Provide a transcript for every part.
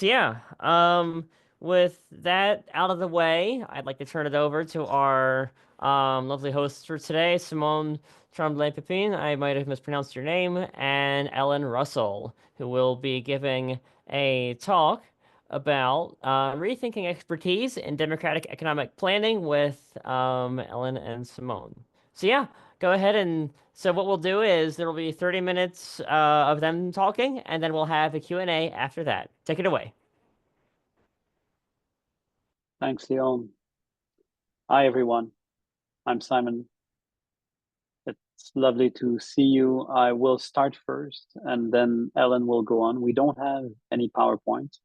So yeah, with that out of the way, I'd like to turn it over to our lovely hosts for today, Simone Tremblay-Pepin, I might have mispronounced your name, and Ellen Russell, who will be giving a talk about rethinking expertise in democratic economic planning with Ellen and Simone. So yeah, go ahead and so what we'll do is there will be 30 minutes of them talking, and then we'll have a Q&A after that. Take it away. Thanks, Leon. Hi, everyone. I'm Simon. It's lovely to see you. I will start first, and then Ellen will go on. We don't have any PowerPoint.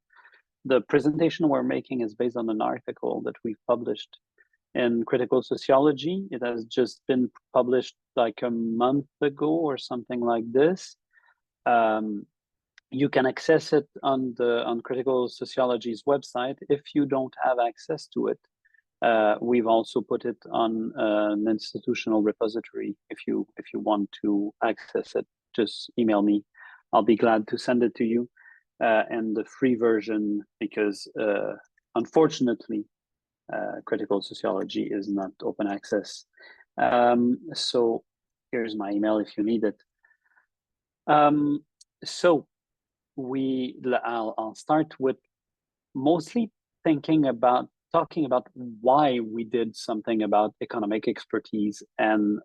The presentation we're making is based on an article that we've published in Critical Sociology. It has just been published like a month ago or something like this. You can access it on Critical Sociology's website. If you don't have access to it, we've also put it on an institutional repository. If you want to access it, just email me. I'll be glad to send it to you. And the free version, because unfortunately, critical sociology is not open access. So here's my email if you need it. So I'll start with mostly talking about why we did something about economic expertise and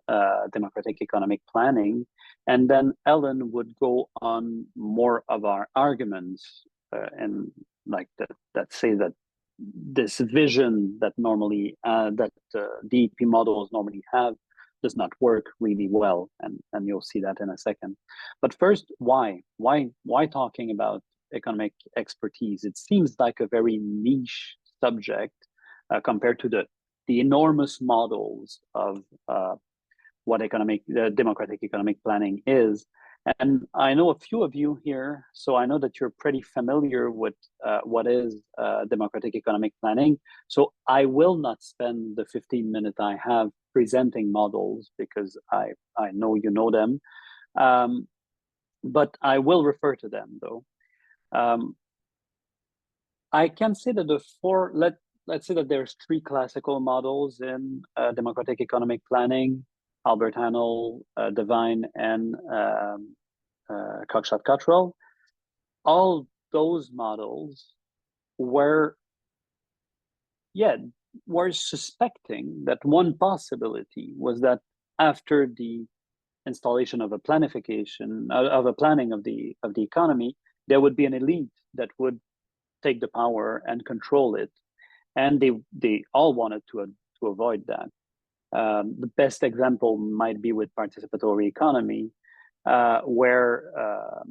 democratic economic planning. And then Ellen would go on more of our arguments and like that say that this vision that normally that DEP models normally have does not work really well, and you'll see that in a second. But first, why talking about economic expertise? It seems like a very niche subject compared to the enormous models of what democratic economic planning is. And I know a few of you here, so I know that you're pretty familiar with what is democratic economic planning. So I will not spend the 15 minutes I have presenting models because I know you know them. But I will refer to them though. I can say that let's say that there's three classical models in democratic economic planning: Albert Hanel, Devine, and Cockshott-Cottrell. All those models were, were suspecting that one possibility was that after the installation of a planning of the economy, there would be an elite that would take the power and control it, and they all wanted to avoid that. The best example might be with participatory economy, where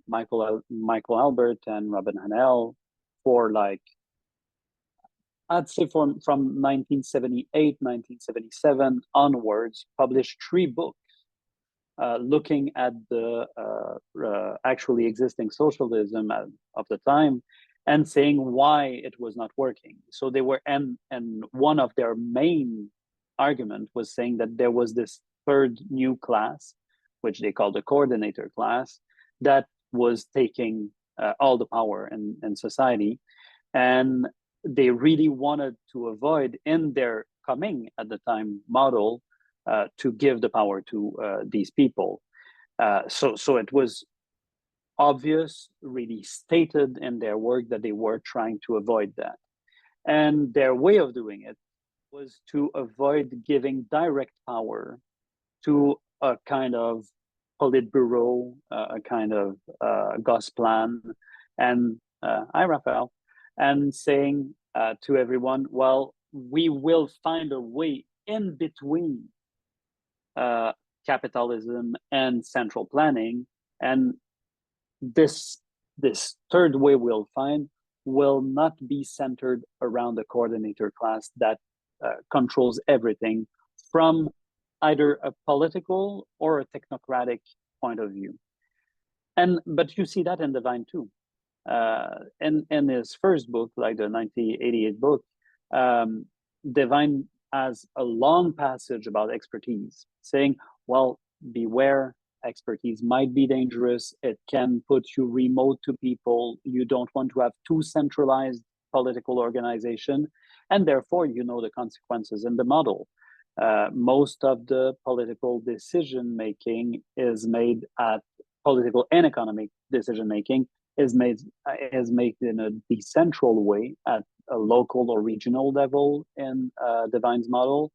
Michael Albert and Robin Hanel, for like I'd say from 1978, 1977 onwards, published three books looking at the actually existing socialism of the time and saying why it was not working. So they were, and one of their main argument was saying that there was this third new class, which they called the coordinator class, that was taking all the power in society. And they really wanted to avoid, in their coming at the time model, to give the power to these people. So it was obvious, really stated in their work that they were trying to avoid that. And their way of doing it was to avoid giving direct power to a kind of Politburo, a kind of Gosplan, and hi, Raphael, and saying to everyone, well, we will find a way in between capitalism and central planning, and this third way we'll find will not be centered around the coordinator class that controls everything from either a political or a technocratic point of view. But you see that in Devine too. In his first book, like the 1988 book, Devine has a long passage about expertise, saying, well, beware expertise might be dangerous. It can put you remote to people. You don't want to have too centralized political organization, and therefore you know the consequences in the model. Most of the political decision making is made at political and economic decision making is made in a decentral way at a local or regional level in Devine's model,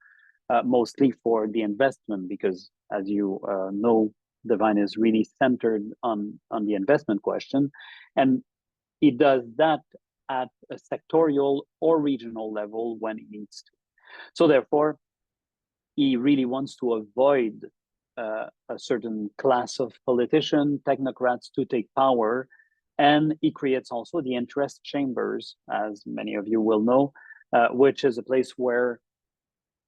mostly for the investment, because as you know, Devine is really centered on the investment question, and he does that at a sectorial or regional level when he needs to. So therefore, he really wants to avoid a certain class of politicians, technocrats to take power. And he creates also the interest chambers, as many of you will know, which is a place where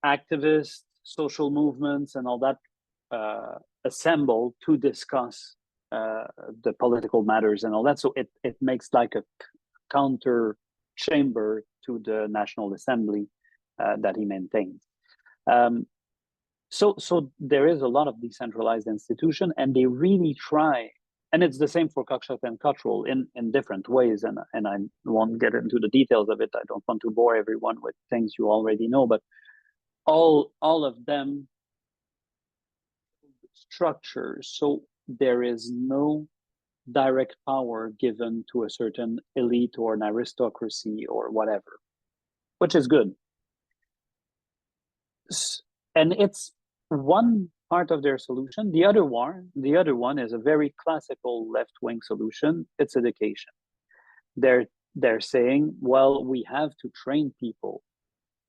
activists, social movements, and all that assemble to discuss the political matters and all that. So it makes like a counter chamber to the National Assembly that he maintains. So there is a lot of decentralized institution, and they really try, and it's the same for Cockshott and Cottrell in different ways, and I won't get into the details of it. I don't want to bore everyone with things you already know, but all of them structures so there is no direct power given to a certain elite or an aristocracy or whatever, which is good. And it's one part of their solution. The other one is a very classical left-wing solution. It's education. They're saying, well, we have to train people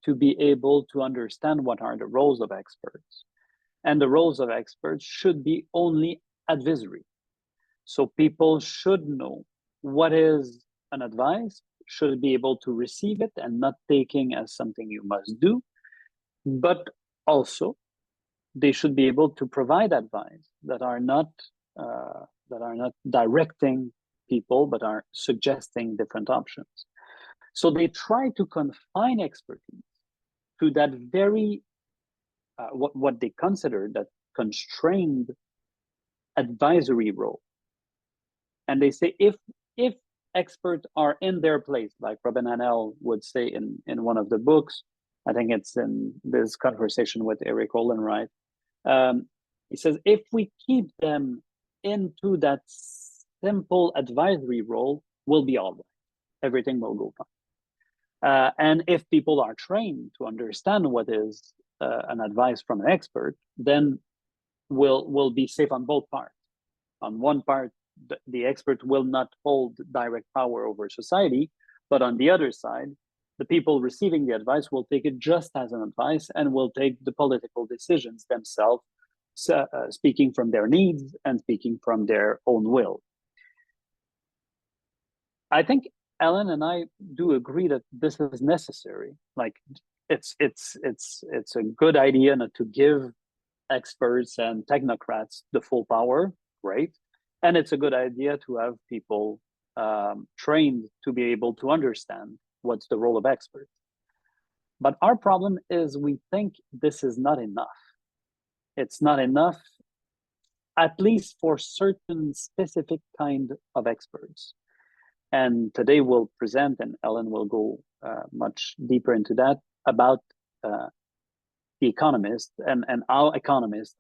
to be able to understand what are the roles of experts. And the roles of experts should be only advisory. So people should know what is an advice, should be able to receive it and not taking as something you must do. But also, they should be able to provide advice that are not directing people, but are suggesting different options. So they try to confine expertise to that very what they consider that constrained advisory role. And they say if experts are in their place, like Robin Hanel would say in one of the books, I think it's in this conversation with Eric Ollenwright, he says, if we keep them into that simple advisory role, we'll be all right. Everything will go fine. And if people are trained to understand what is an advice from an expert, then we'll be safe on both parts. On one part, the expert will not hold direct power over society, but on the other side, the people receiving the advice will take it just as an advice and will take the political decisions themselves, speaking from their needs and speaking from their own will. I think Ellen and I do agree that this is necessary. Like it's a good idea not to give experts and technocrats the full power, right? And it's a good idea to have people trained to be able to understand what's the role of experts. But our problem is we think this is not enough. It's not enough, at least for certain specific kind of experts. And today we'll present, and Ellen will go much deeper into that, about the economists and how economists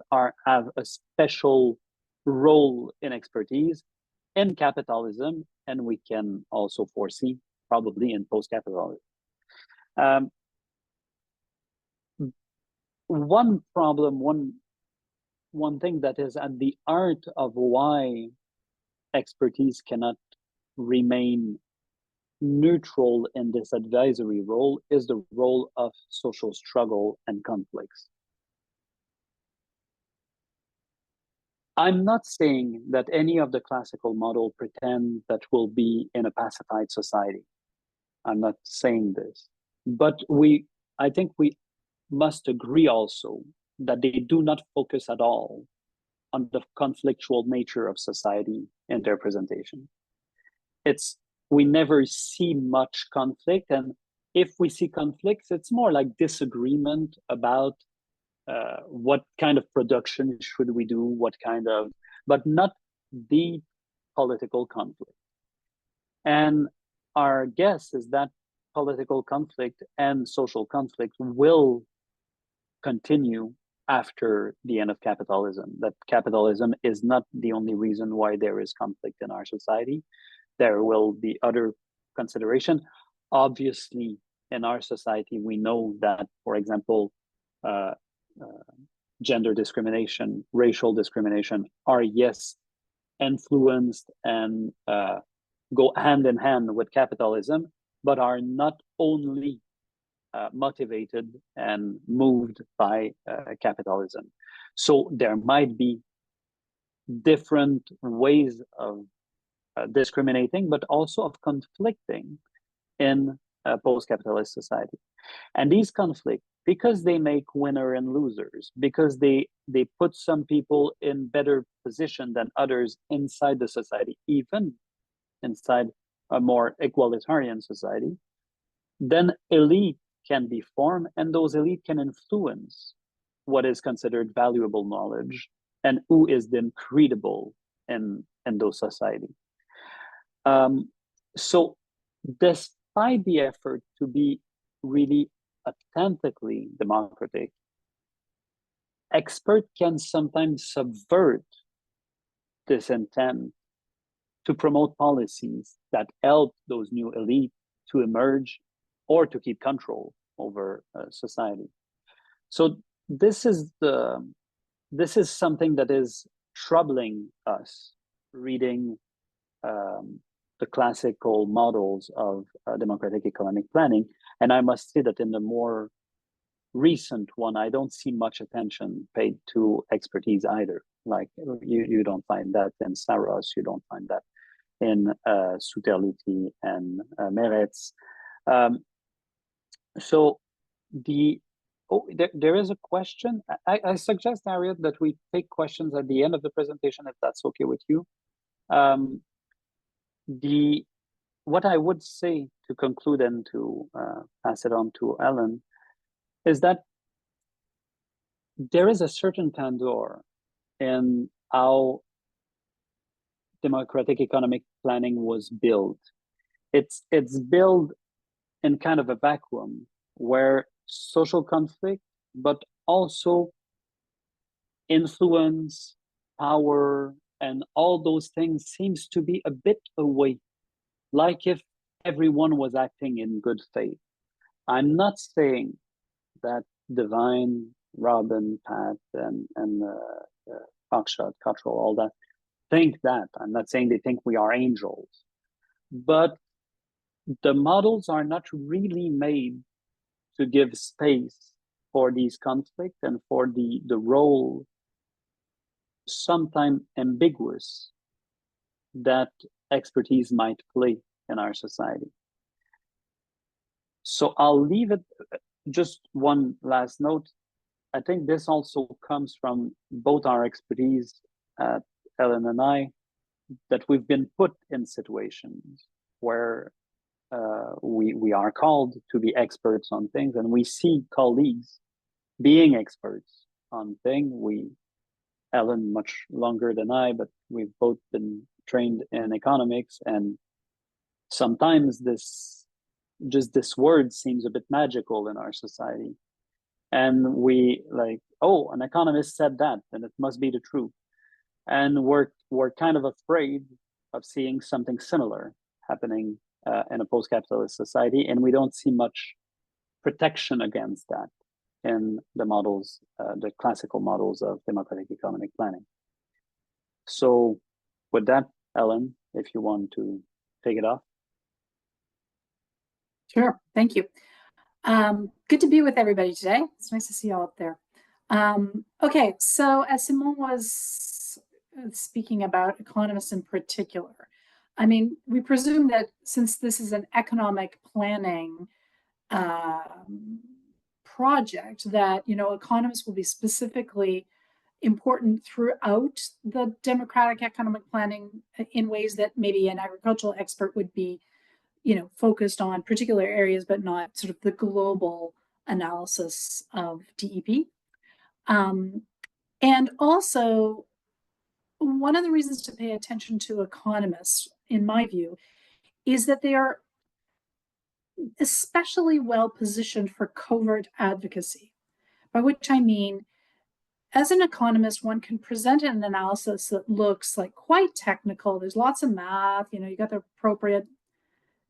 have a special role in expertise in capitalism, and we can also foresee probably in post-capitalism. One problem, one thing that is at the heart of why expertise cannot remain neutral in this advisory role is the role of social struggle and conflicts. I'm not saying that any of the classical model pretend that we'll be in a pacified society. I'm not saying this, but I think we must agree also that they do not focus at all on the conflictual nature of society in their presentation. We never see much conflict, and if we see conflicts, it's more like disagreement about what kind of production should we do, but not the political conflict. And our guess is that political conflict and social conflict will continue after the end of capitalism, that capitalism is not the only reason why there is conflict in our society. There will be other consideration. Obviously, in our society, we know that, for example, uh, gender discrimination, racial discrimination are, yes, influenced and go hand in hand with capitalism, but are not only motivated and moved by capitalism. So there might be different ways of discriminating, but also of conflicting in a post-capitalist society. And these conflicts, because they make winner and losers, because they put some people in better position than others inside the society, even inside a more egalitarian society, then elite can be formed, and those elite can influence what is considered valuable knowledge and who is then credible in those society. So despite the effort to be really authentically democratic, expert can sometimes subvert this intent to promote policies that help those new elite to emerge or to keep control over society. So this is something that is troubling us reading the classical models of democratic economic planning. And I must say that in the more recent one, I don't see much attention paid to expertise either. Like you don't find that in Saros, you don't find that in Suterliti and Meretz. So there is a question. I suggest, Harriet, that we take questions at the end of the presentation, if that's okay with you. What I would say to conclude and to pass it on to Ellen is that there is a certain candor in how democratic economic planning was built. It's built in kind of a vacuum where social conflict, but also influence, power, and all those things seems to be a bit away, like if everyone was acting in good faith. I'm not saying that Divine, Robin, Pat, and Akshat, Cottrell, all that, think that. I'm not saying they think we are angels, but the models are not really made to give space for these conflicts and for the role, sometimes ambiguous, that expertise might play in our society. So I'll leave it. Just one last note. I think this also comes from both our expertise, Ellen and I, that we've been put in situations where we are called to be experts on things, and we see colleagues being experts on things. Ellen much longer than I, but we've both been trained in economics, and sometimes this word seems a bit magical in our society. And we like, oh, an economist said that, and it must be the truth. And we're kind of afraid of seeing something similar happening in a post-capitalist society, and we don't see much protection against that in the models, the classical models of democratic economic planning. So with that, Ellen, if you want to take it off. Sure, thank you. Good to be with everybody today. It's nice to see you all up there. Okay, so as Simon was speaking about economists in particular, I mean, we presume that since this is an economic planning project, that, you know, economists will be specifically important throughout the democratic economic planning in ways that maybe an agricultural expert would be, you know, focused on particular areas, but not sort of the global analysis of DEP. And also, one of the reasons to pay attention to economists, in my view, is that they are especially well positioned for covert advocacy, by which I mean, as an economist, one can present an analysis that looks like quite technical. There's lots of math, you got the appropriate,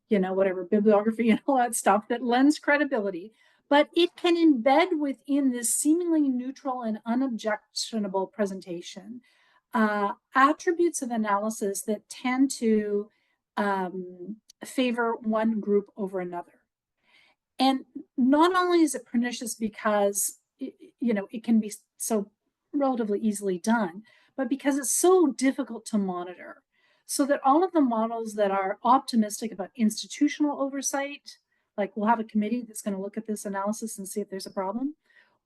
whatever, bibliography and all that stuff that lends credibility, but it can embed within this seemingly neutral and unobjectionable presentation attributes of analysis that tend to favor one group over another. And not only is it pernicious because it can be so relatively easily done, but because it's so difficult to monitor. So that all of the models that are optimistic about institutional oversight, like we'll have a committee that's going to look at this analysis and see if there's a problem,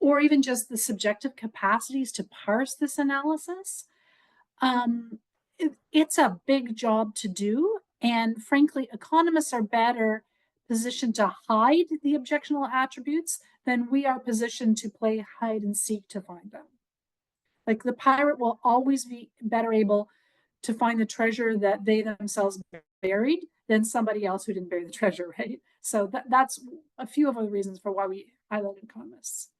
or even just the subjective capacities to parse this analysis, it's a big job to do. And frankly, economists are better positioned to hide the objectionable attributes than we are positioned to play hide and seek to find them. Like the pirate will always be better able to find the treasure that they themselves buried than somebody else who didn't bury the treasure, right? So that's a few of the reasons for why we highlight economists.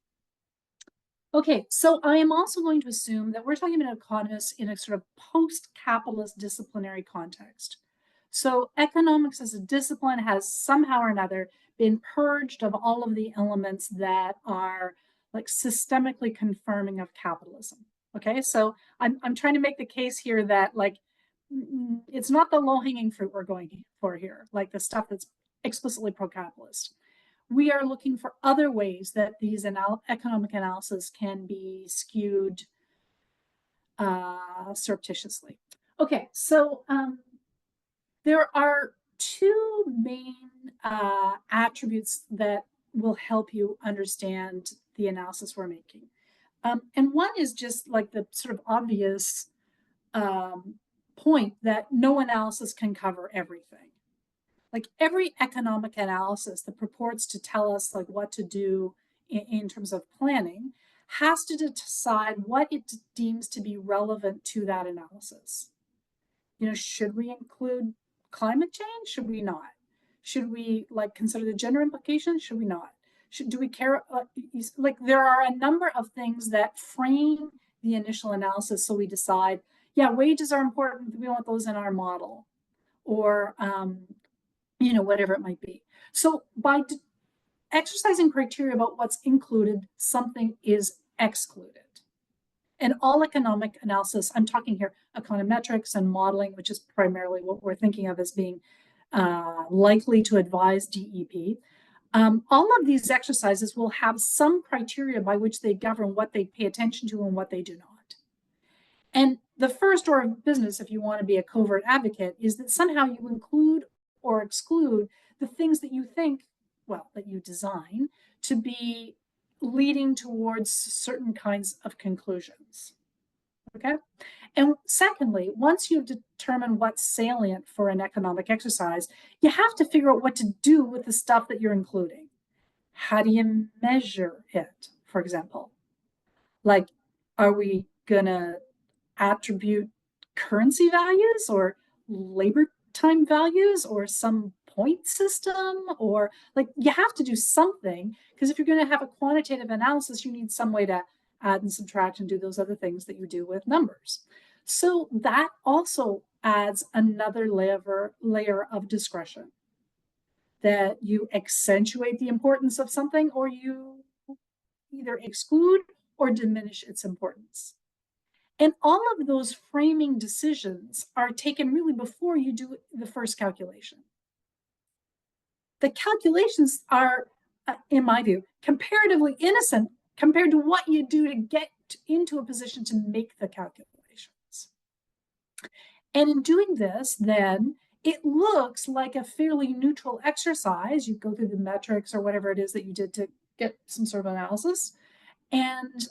Okay, so I am also going to assume that we're talking about economists in a sort of post-capitalist disciplinary context. So economics as a discipline has somehow or another been purged of all of the elements that are like systemically confirming of capitalism. Okay, so I'm trying to make the case here that like it's not the low-hanging fruit we're going for here, like the stuff that's explicitly pro-capitalist. We are looking for other ways that these economic analysis can be skewed surreptitiously. Okay, so there are two main attributes that will help you understand the analysis we're making. And one is just like the sort of obvious point that no analysis can cover everything. Like every economic analysis that purports to tell us like what to do in terms of planning has to decide what it deems to be relevant to that analysis. Should we include climate change? Should we not? Should we like consider the gender implications? Should we not? Do we care? Like there are a number of things that frame the initial analysis, so we decide, yeah, wages are important. We want those in our model, or whatever it might be. So by exercising criteria about what's included, something is excluded. And all economic analysis, I'm talking here econometrics and modeling, which is primarily what we're thinking of as being likely to advise DEP. All of these exercises will have some criteria by which they govern what they pay attention to and what they do not. And the first order of business, if you want to be a covert advocate, is that somehow you include or exclude the things that you think, well, that you design to be leading towards certain kinds of conclusions. Okay? And secondly, once you've determined what's salient for an economic exercise, you have to figure out what to do with the stuff that you're including. How do you measure it, for example? Like, are we going to attribute currency values or labor time values or some point system? Or like you have to do something, because if you're going to have a quantitative analysis, you need some way to add and subtract and do those other things that you do with numbers. So that also adds another layer of discretion, that you accentuate the importance of something or you either exclude or diminish its importance. And all of those framing decisions are taken really before you do the first calculation. The calculations are, in my view, comparatively innocent compared to what you do to get into a position to make the calculations. And in doing this, then, it looks like a fairly neutral exercise. You go through the metrics or whatever it is that you did to get some sort of analysis. And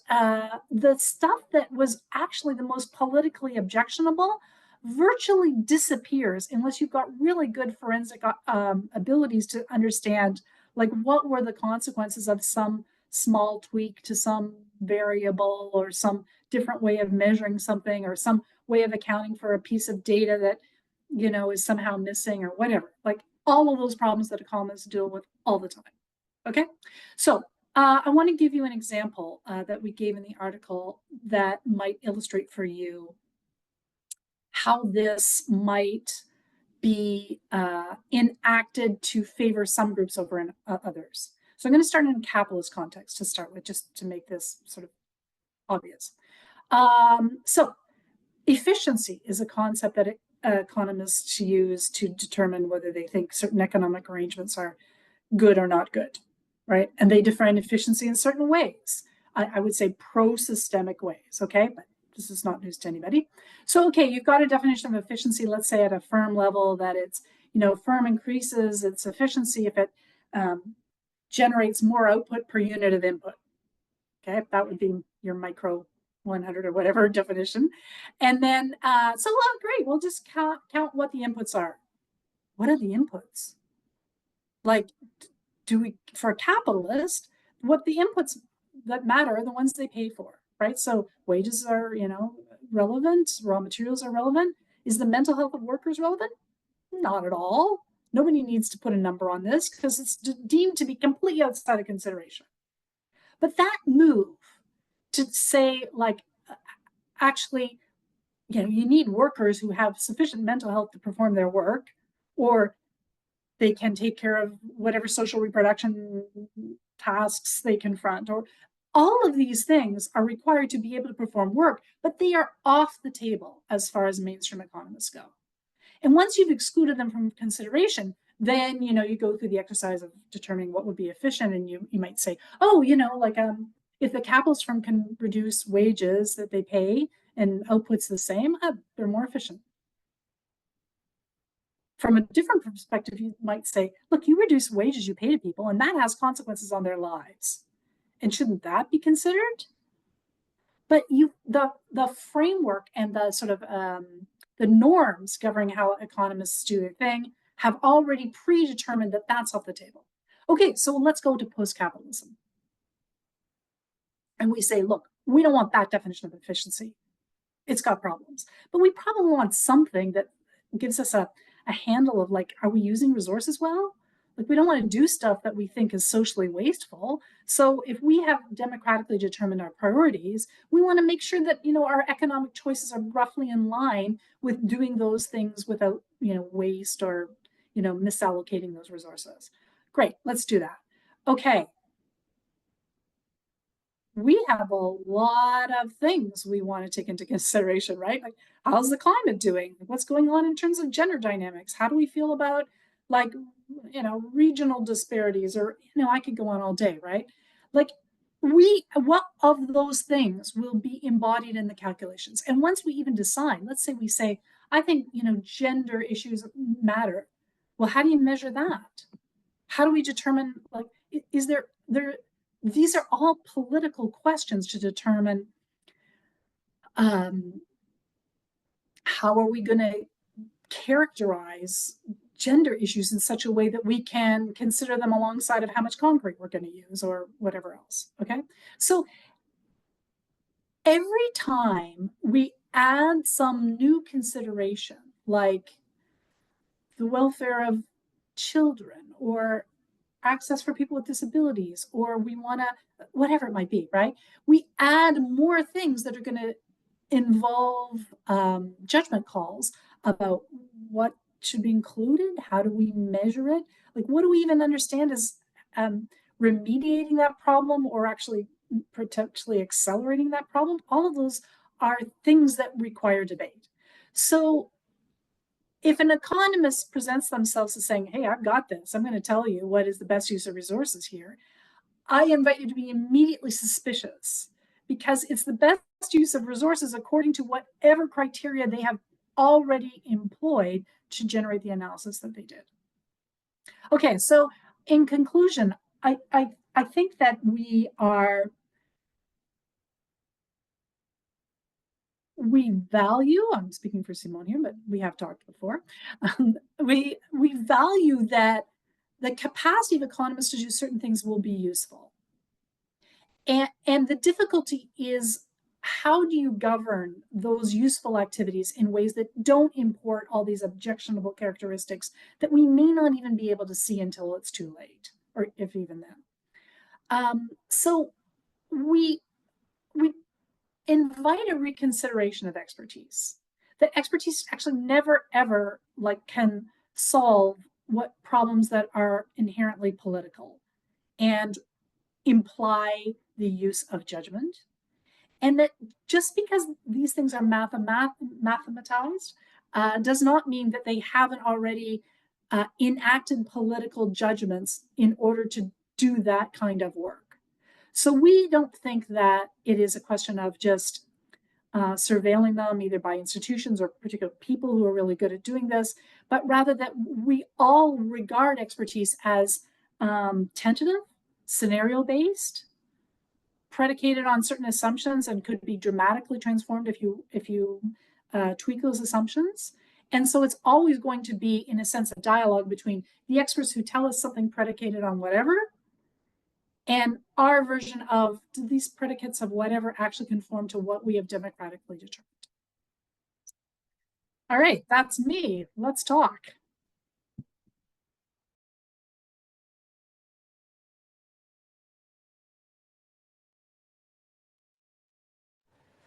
the stuff that was actually the most politically objectionable virtually disappears unless you've got really good forensic abilities to understand, like, what were the consequences of some small tweak to some variable or some different way of measuring something or some way of accounting for a piece of data that, you know, is somehow missing or whatever. Like all of those problems that economists deal with all the time. Okay, so I want to give you an example that we gave in the article that might illustrate for you how this might be enacted to favor some groups over others. So I'm going to start in a capitalist context to start with, just to make this sort of obvious. So efficiency is a concept that economists use to determine whether they think certain economic arrangements are good or not good, right? And they define efficiency in certain ways. I would say pro-systemic ways, okay? But this is not news to anybody. So, okay, you've got a definition of efficiency, let's say at a firm level, that it's, you know, firm increases its efficiency if it generates more output per unit of input. Okay, that would be your micro 100 or whatever definition. And then, so well, great, we'll just count what the inputs are. What are the inputs? Like, do we, for a capitalist, what the inputs that matter are the ones they pay for, right? So wages are, you know, relevant, raw materials are relevant. Is the mental health of workers relevant? Not at all. Nobody needs to put a number on this because it's deemed to be completely outside of consideration. But that move to say, like, actually, you know, you need workers who have sufficient mental health to perform their work, or they can take care of whatever social reproduction tasks they confront, or all of these things are required to be able to perform work, but they are off the table as far as mainstream economists go. And once you've excluded them from consideration, then, you know, you go through the exercise of determining what would be efficient, and you might say, oh, you know, like if the capitalist firm can reduce wages that they pay and outputs the same, they're more efficient. From a different perspective, you might say, look, you reduce wages you pay to people, and that has consequences on their lives. And shouldn't that be considered? But the framework and the sort of the norms governing how economists do their thing have already predetermined that that's off the table. Okay, so let's go to post-capitalism. And we say, look, we don't want that definition of efficiency. It's got problems. But we probably want something that gives us a handle of, like, are we using resources well? Like, we don't want to do stuff that we think is socially wasteful. So if we have democratically determined our priorities, we want to make sure that, you know, our economic choices are roughly in line with doing those things without, you know, waste or, you know, misallocating those resources. Great, let's do that. Okay. We have a lot of things we want to take into consideration, right? Like, how's the climate doing? What's going on in terms of gender dynamics? How do we feel about, like, you know, regional disparities? Or, you know, I could go on all day, right? Like, what of those things will be embodied in the calculations? And once we even decide, let's say we say, I think, you know, gender issues matter. Well, how do you measure that? How do we determine, like, is there these are all political questions to determine how are we going to characterize gender issues in such a way that we can consider them alongside of how much concrete we're going to use or whatever else, okay? So every time we add some new consideration, like the welfare of children or access for people with disabilities, or we want to, whatever it might be, right? We add more things that are going to involve judgment calls about what should be included, how do we measure it, like what do we even understand as remediating that problem or actually potentially accelerating that problem. All of those are things that require debate. So if an economist presents themselves as saying, hey, I've got this, I'm going to tell you what is the best use of resources here, I invite you to be immediately suspicious, because it's the best use of resources according to whatever criteria they have already employed to generate the analysis that they did. Okay, so in conclusion, I think that we value, I'm speaking for Simon here, but we have talked before, we value that the capacity of economists to do certain things will be useful. And the difficulty is, how do you govern those useful activities in ways that don't import all these objectionable characteristics that we may not even be able to see until it's too late, or if even then. So we invite a reconsideration of expertise. That expertise actually never ever can solve what problems that are inherently political and imply the use of judgment. And that just because these things are mathematized does not mean that they haven't already enacted political judgments in order to do that kind of work. So we don't think that it is a question of just surveilling them either by institutions or particular people who are really good at doing this, but rather that we all regard expertise as tentative, scenario-based, predicated on certain assumptions, and could be dramatically transformed if you tweak those assumptions. And so it's always going to be, in a sense, a dialogue between the experts who tell us something predicated on whatever and our version of, do these predicates of whatever actually conform to what we have democratically determined? All right, that's me. Let's talk.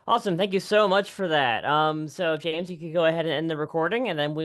Awesome. Thank you so much for that. So James, you could go ahead and end the recording, and then we